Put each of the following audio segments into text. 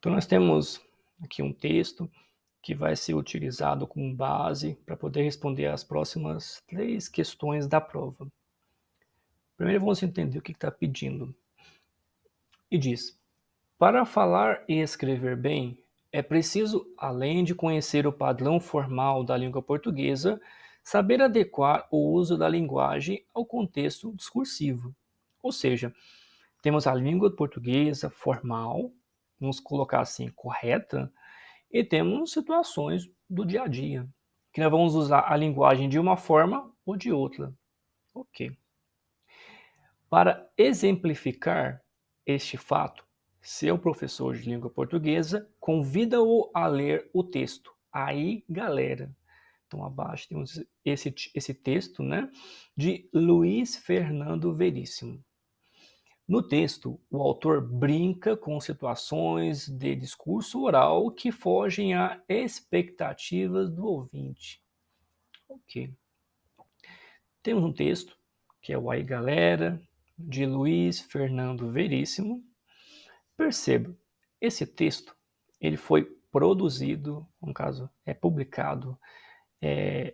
Então, nós temos aqui um texto que vai ser utilizado como base para poder responder as próximas 3 questões da prova. Primeiro, vamos entender o que está pedindo. E diz: para falar e escrever bem, é preciso, além de conhecer o padrão formal da língua portuguesa, saber adequar o uso da linguagem ao contexto discursivo. Ou seja, temos a língua portuguesa formal, vamos colocar assim, correta, e temos situações do dia a dia, que nós vamos usar a linguagem de uma forma ou de outra. Ok. Para exemplificar este fato, seu professor de língua portuguesa convida-o a ler o texto. Aí, galera. Então, abaixo temos esse texto, né, de Luiz Fernando Veríssimo. No texto, o autor brinca com situações de discurso oral que fogem a expectativas do ouvinte. Ok. Temos um texto, que é o Aí Galera, de Luiz Fernando Veríssimo. Perceba, esse texto ele foi produzido, no caso, é publicado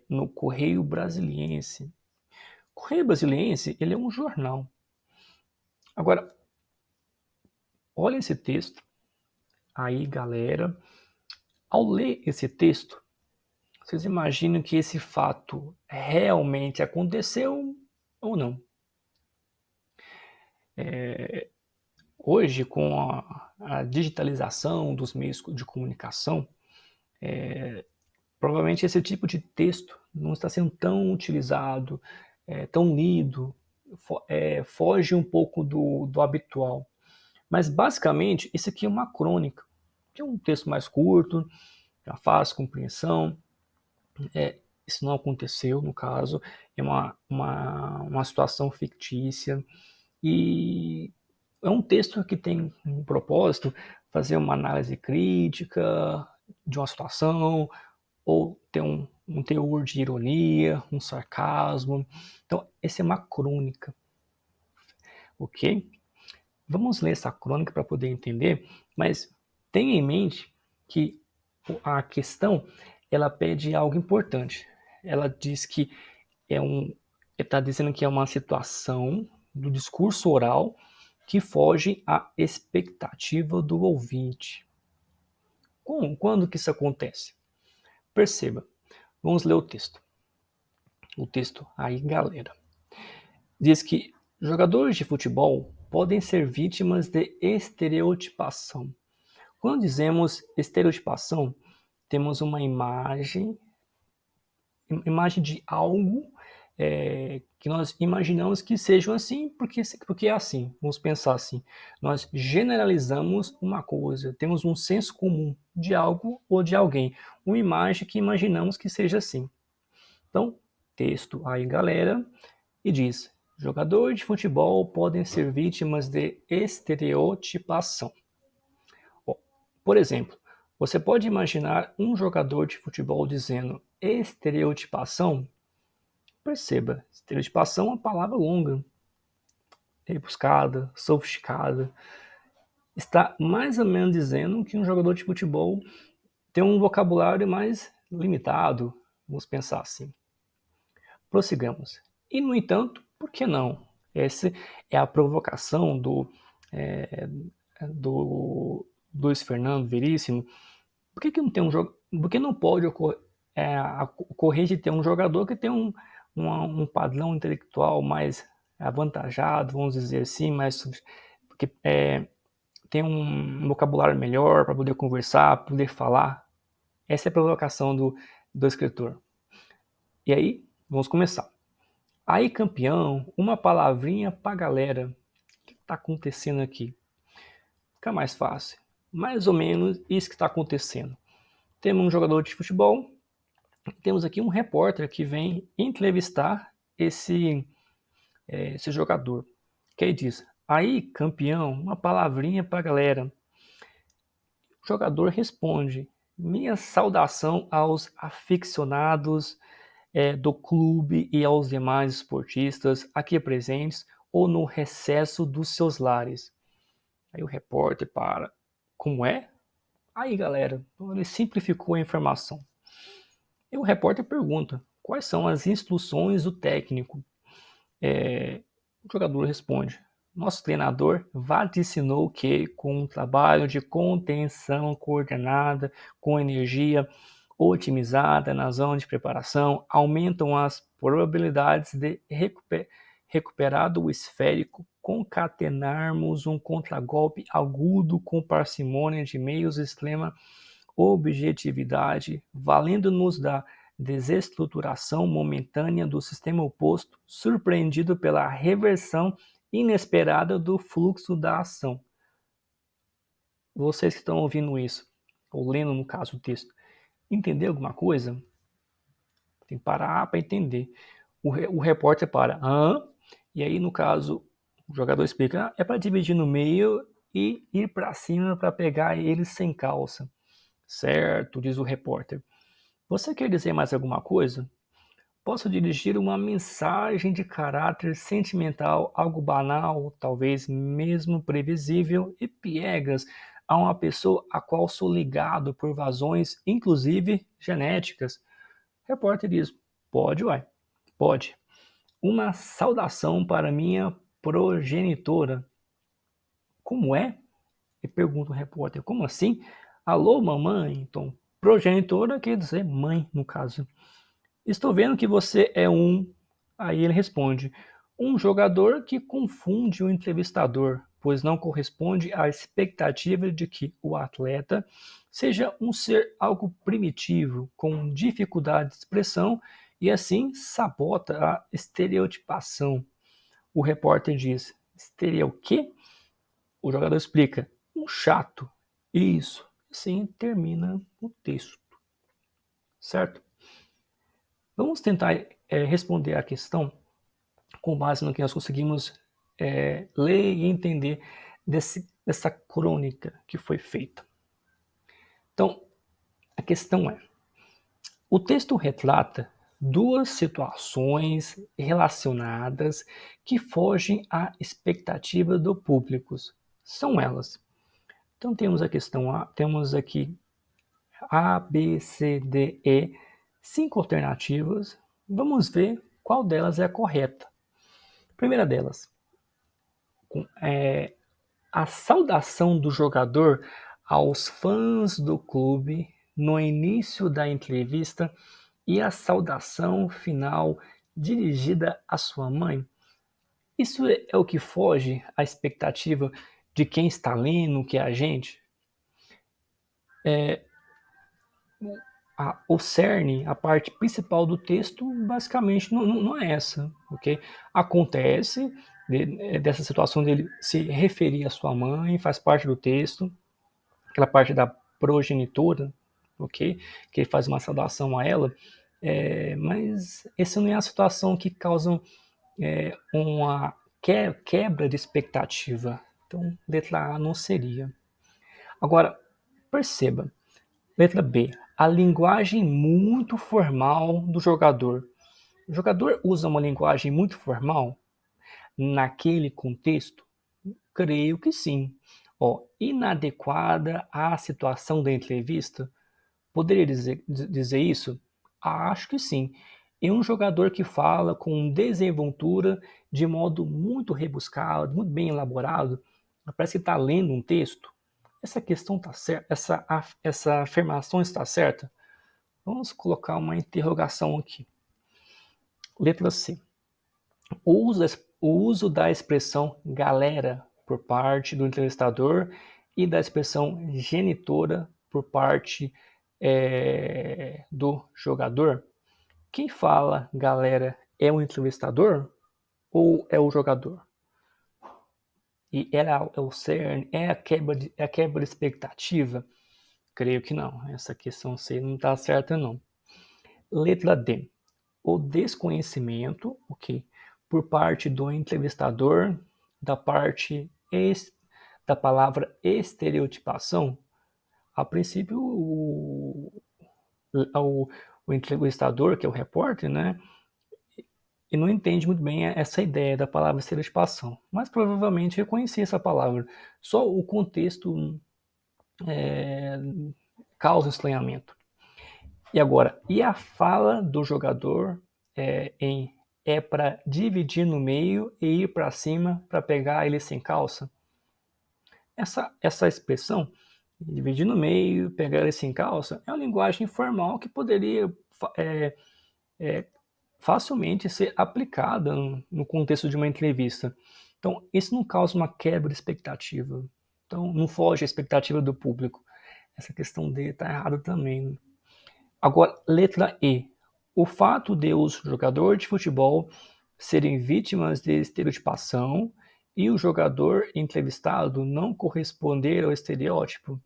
no Correio Brasiliense. O Correio Brasiliense ele é um jornal. Agora, olha esse texto, Aí Galera. Ao ler esse texto, vocês imaginam que esse fato realmente aconteceu ou não? Hoje, com a digitalização dos meios de comunicação, provavelmente esse tipo de texto não está sendo tão utilizado, tão lido, foge um pouco do habitual. Mas, basicamente, isso aqui é uma crônica, que é um texto mais curto, já fácil compreensão. Isso não aconteceu, no caso, é uma situação fictícia. E é um texto que tem um propósito, fazer uma análise crítica de uma situação, ou ter um teor de ironia, um sarcasmo. Então, essa é uma crônica, ok? Vamos ler essa crônica para poder entender, mas tenha em mente que a questão ela pede algo importante. Ela diz que está dizendo que é uma situação do discurso oral que foge à expectativa do ouvinte. Quando que isso acontece? Perceba, vamos ler o texto. O texto aí, galera. Diz que jogadores de futebol podem ser vítimas de estereotipação. Quando dizemos estereotipação, temos uma imagem de algo que nós imaginamos que sejam assim porque é assim. Vamos pensar assim. Nós generalizamos uma coisa, temos um senso comum de algo ou de alguém, uma imagem que imaginamos que seja assim. Então, texto aí, galera, e diz: jogadores de futebol podem ser vítimas de estereotipação. Por exemplo, você pode imaginar um jogador de futebol dizendo estereotipação? Perceba, estereotipação é uma palavra longa, rebuscada, sofisticada. Está mais ou menos dizendo que um jogador de futebol tem um vocabulário mais limitado, vamos pensar assim. Prossigamos. E, no entanto, por que não? Essa é a provocação do Luiz Fernando Veríssimo. Por que não tem por que não pode ocorrer de ter um jogador que tem um padrão intelectual mais avantajado, vamos dizer assim, porque tem um vocabulário melhor para poder conversar, poder falar? Essa é a provocação do escritor. E aí, vamos começar. Aí, campeão, uma palavrinha pra galera. O que está acontecendo aqui? Fica mais fácil. Mais ou menos isso que está acontecendo. Temos um jogador de futebol, temos aqui um repórter que vem entrevistar esse jogador. Que aí diz: aí, campeão, uma palavrinha pra galera. O jogador responde: minha saudação aos aficionados do clube e aos demais esportistas aqui presentes ou no recesso dos seus lares. Aí o repórter para. Como é? Aí, galera, então ele simplificou a informação. E o repórter pergunta: quais são as instruções do técnico? O jogador responde: nosso treinador vaticinou que, com um trabalho de contenção coordenada, com energia otimizada na zona de preparação, aumentam as probabilidades de recuperar do esférico, concatenarmos um contragolpe agudo com parcimônia de meios extrema objetividade, valendo-nos da desestruturação momentânea do sistema oposto, surpreendido pela reversão inesperada do fluxo da ação. Vocês que estão ouvindo isso, ou lendo no caso o texto, entender alguma coisa? Tem que parar para entender. O repórter para, e aí no caso o jogador explica, é para dividir no meio e ir para cima para pegar ele sem calça. Certo, diz o repórter. Você quer dizer mais alguma coisa? Posso dirigir uma mensagem de caráter sentimental, algo banal, talvez mesmo previsível e piegas, a uma pessoa a qual sou ligado por razões, inclusive genéticas. O repórter diz: pode, uai, pode. Uma saudação para minha progenitora. Como é? E pergunta o repórter: como assim? Alô, mamãe? Então, progenitora quer dizer mãe, no caso. Estou vendo que você é um. Aí ele responde: um jogador que confunde o entrevistador, pois não corresponde à expectativa de que o atleta seja um ser algo primitivo, com dificuldade de expressão e assim sabota a estereotipação. O repórter diz: Estereo o quê? O jogador explica: um chato. Isso. Assim termina o texto, certo? Vamos tentar responder a questão com base no que nós conseguimos ler e entender dessa crônica que foi feita. Então, a questão é: o texto retrata duas situações relacionadas que fogem à expectativa do público. São elas. Então, temos a questão A, temos aqui A, B, C, D, E, 5 alternativas. Vamos ver qual delas é a correta. Primeira delas, a saudação do jogador aos fãs do clube no início da entrevista e a saudação final dirigida à sua mãe. Isso é o que foge à expectativa de quem está lendo, que é a gente. O cerne, a parte principal do texto, basicamente não é essa, ok? Acontece dessa situação dele se referir à sua mãe, faz parte do texto, aquela parte da progenitora, ok? Que ele faz uma saudação a ela, mas essa não é a situação que causa uma quebra de expectativa. Então, letra A não seria. Agora, perceba, letra B, a linguagem muito formal do jogador. O jogador usa uma linguagem muito formal naquele contexto? Creio que sim. Inadequada à situação da entrevista? Poderia dizer isso? Acho que sim. E um jogador que fala com desenvoltura, de modo muito rebuscado, muito bem elaborado, parece que está lendo um texto. Essa questão está certa? Essa afirmação está certa? Vamos colocar uma interrogação aqui. Letra C. O uso da expressão galera por parte do entrevistador e da expressão genitora por parte do jogador. Quem fala galera é o entrevistador ou é o jogador? E é o cerne, é a quebra de expectativa? Creio que não. Essa questão C não está certa, não. Letra D. O desconhecimento, ok, por parte do entrevistador da parte da palavra estereotipação. A princípio, o entrevistador, que é o repórter, né, e não entende muito bem essa ideia da palavra estereotipação, mas provavelmente reconhecia essa palavra. Só o contexto causa estranhamento. E agora, e a fala do jogador é para dividir no meio e ir para cima para pegar ele sem calça? Essa expressão, dividir no meio, pegar ele sem calça, é uma linguagem informal que poderia facilmente ser aplicada no contexto de uma entrevista. Então, isso não causa uma quebra de expectativa. Então, não foge à expectativa do público. Essa questão D está errada também. Agora, letra E. O fato de os jogadores de futebol serem vítimas de estereotipação e o jogador entrevistado não corresponder ao estereótipo.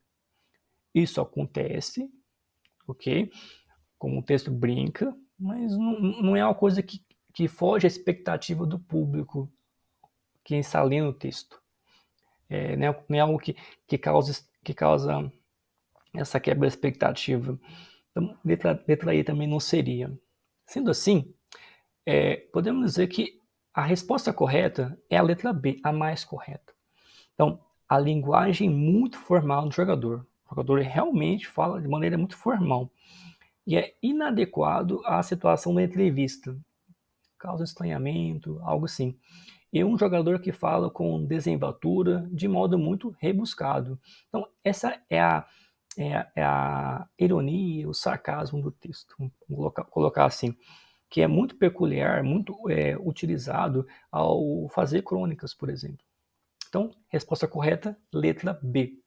Isso acontece, ok? Como o texto brinca, mas não é uma coisa que foge à expectativa do público que está lendo o texto. Não é algo que causa essa quebra de expectativa. Então, letra E também não seria. Sendo assim, podemos dizer que a resposta correta é a letra B, a mais correta. Então, a linguagem muito formal do jogador. O jogador realmente fala de maneira muito formal. E é inadequado à situação da entrevista. Causa estranhamento, algo assim. E um jogador que fala com desenvoltura, de modo muito rebuscado. Então, essa é a ironia, o sarcasmo do texto. Vamos colocar assim, que é muito peculiar, muito utilizado ao fazer crônicas, por exemplo. Então, resposta correta, letra B.